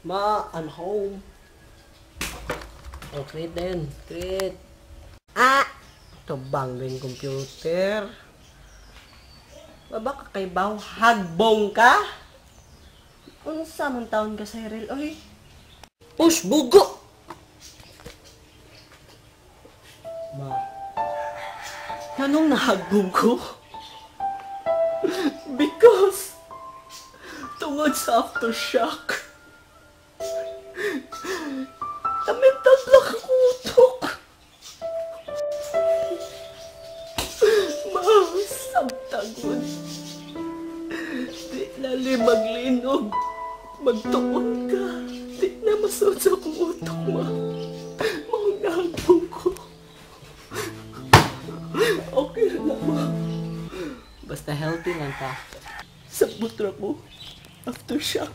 Ma, I'm home. Oh, create din. Create. Ah! Tabang din computer. Baba ka kay baw. Hagbong ka? Unsa man taon ka, Cyril? Oy. Push, bugo! Ma. Anong nahagbong ko? Because tungod sa aftershock. Namintat lang ang utok. Ma, sabtagod. Di lali maglinog. Magtuon ka. Di na masod sa akong utok, ma. Mga nahagbong ko. Okay na, ma. Basta healthy lang ka. Sabot ra ko. Aftershock.